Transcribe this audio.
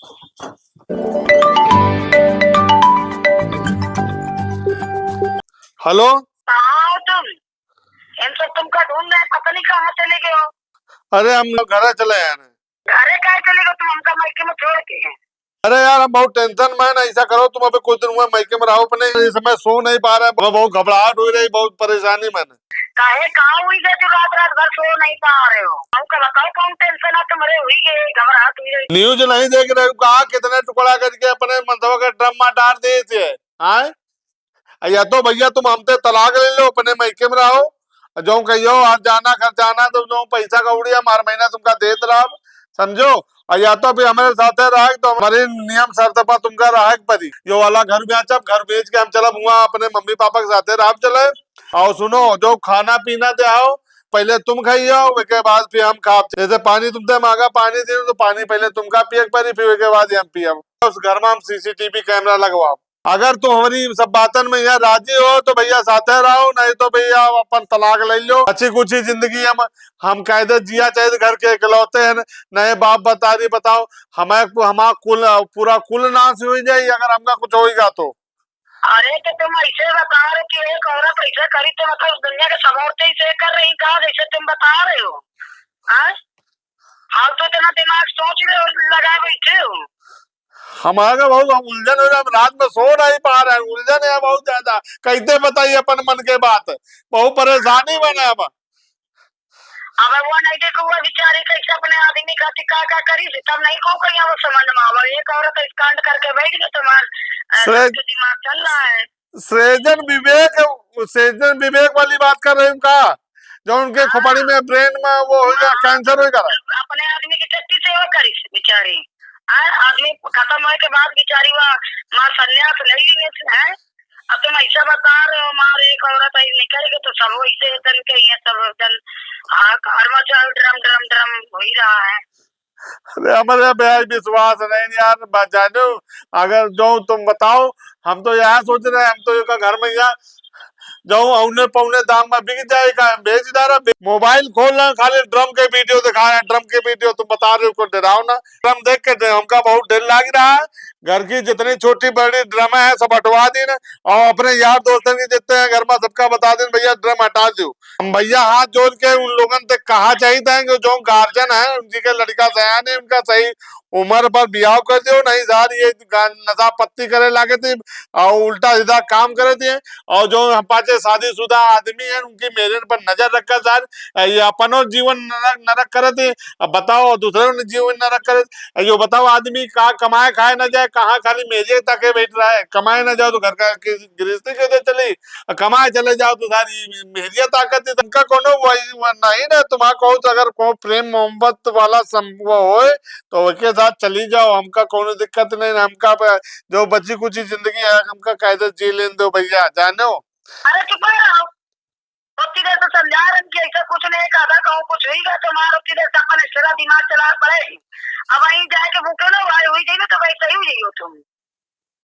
Hello. कहाँ हो तुम? इन सब तुमका ढूंढ रहे, पता नहीं कहाँ चले गए हो। अरे हम लोग घर चले आए हैं। घरे कहाँ चले गए तुम? हमका मायके में छोड़ के हैं। अरे यार हम बहुत टेंशन में है ना, ऐसा करो तुम अभी कुछ दिन हुए मायके में रहो, अपने इस समय सो नहीं पा रहा है, बहुत घबराहट हो रही, बहुत परेशानी मैंने। काहे कहाँ हुई गए जो रात रात भर सो नहीं पा रहे हो? हमका बताओ कौन टेंशन है तुम्हारे? हुई गए घबराहट हुई गई। न्यूज नहीं देख रहे हो? कहा कितने टुकड़ा करके अपने मंदवा के ड्रम में डाल दिए थे। हाँ, या तो भैया तुम हमसे तलाक ले लो, अपने मायके में रहो, जो कहियो आज जाना घर जाना तो जो पैसा कौड़ी हमारे महीना तुमका देत रहा, समझो। और या तो अभी हमारे साथ रहा तो हमारे नियम शर्त पर तुमका रहा परी यो वाला घर बेचब, घर बेच के हम चलब हुआ अपने मम्मी पापा के साथ रह चले। और सुनो, जो खाना पीना दे आओ पहले तुम खाइयो, उसके बाद फिर हम खा। जैसे पानी तुमसे मांगा पानी दे तो पानी पहले तुमका पिए परी, फिर उसके बाद हम पिए। उस घर में हम सीसीटीवी कैमरा लगवाओ। अगर तुम हमारी सब बातन में यहाँ राजी हो तो भैया साथे रहो, नहीं तो भैया अपन तलाक ले लो। अच्छी कुछ जिंदगी हम कायदे जिया चाहे घर के इकलौते हैं, नए बाप बता रही, बताओ हमें हमारा कुल पूरा कुल नाश हो जाए अगर हमका कुछ होगा तो। अरे तो तुम ऐसे बता रहे कि एक औरत ऐसे करी तो मतलब उस दुनिया के सब औरतें ऐसे कर रही कहा जैसे तुम बता रहे हो? हाँ, हाल तो इतना दिमाग सोच रहे हो, लगा बैठे हो। हमारा बहुत उलझन हो रहा है, रात में सो नहीं पा रहे हैं, उलझन है बहुत ज्यादा। कैसे बताइए अपन मन के बात, बहुत परेशानी बने अब। अब वो नहीं देखो वो बेचारी कैसे अपने आदमी खाती का करी थी, तब नहीं को कहीं वो समझ में आवा। एक औरत इस कांड करके बैठ गई, तुम्हारा दिमाग चल रहा है। सृजन विवेक वाली बात कर रहे हैं का, जो उनके खोपड़ी में ब्रेन में वो हो गया, कैंसर हो गया। अपने आदमी की टट्टी सेवा करी बेचारी। आदमी खत्म होने के बाद बेचारी वह माँ संन्यास ले ली है। अब तुम ऐसा बता रहे हो मार एक औरत निकल गई तो सब वैसे जन के ये सब जन घर में चल ड्रम ड्रम ड्रम हो ही रहा है। अरे हमारे बेहद विश्वास नहीं यार, जानो अगर जो तुम बताओ, हम तो यहाँ सोच रहे हैं, हम तो एक घर में यहाँ जो औने पौने दाम में बिक जाएगा, बेच डाला। मोबाइल खोल रहे खाली ड्रम के वीडियो दिखा रहे हैं, ड्रम के वीडियो। तुम बता रहे हो को डराओ ना, ड्रम देख के हमका बहुत डर लग रहा है। घर की जितनी छोटी बड़ी ड्रम है सब हटवा दी ना, और अपने यार दोस्तों की जितने हैं घर में सबका बता दें भैया ड्रम हटा दो। हम भैया हाथ जोड़ के उन लोगों से कहा चाहिए जो गार्जियन है उनकी लड़का सयान है, उनका सही उम्र पर बियाह कर दियो, नहीं सार ये नशा पत्ती करे लागे थे और उल्टा सीधा काम करे थे। और जो पाचे शादीशुदा आदमी है उनकी मेरे पर नजर रखकर सर ये अपनो जीवन नरक करे थे। अब बताओ दूसरों ने जीवन नरक करे, यो बताओ आदमी कहाँ कमाए खाए न जाए, कहाँ खाली मेजे तके बैठ रहा है। कमाए न जाओ तो घर का गृहस्थी कैसे चली, कमाए चले जाओ तो सारी मेहरिया ताकत है तुमका कोनो नहीं ना। तुम्हारा कहो तो अगर को प्रेम मोहब्बत वाला संभव हो तो उसके साथ चली जाओ, हमका कोनो दिक्कत नहीं। हमका जो बची कुछ जिंदगी है हमका कायदे जी लेने दो भैया, जानो। अरे चुप रहो, उतनी देर से समझा रहे कि ऐसा कुछ नहीं कहा, कहूँ कुछ हुई गया तुम्हारा उतनी देर से अपन इसरा दिमाग चला पड़े। अब वहीं जाके भूखे ना हुई जाइए तो वैसे ही हो जाइए तुम।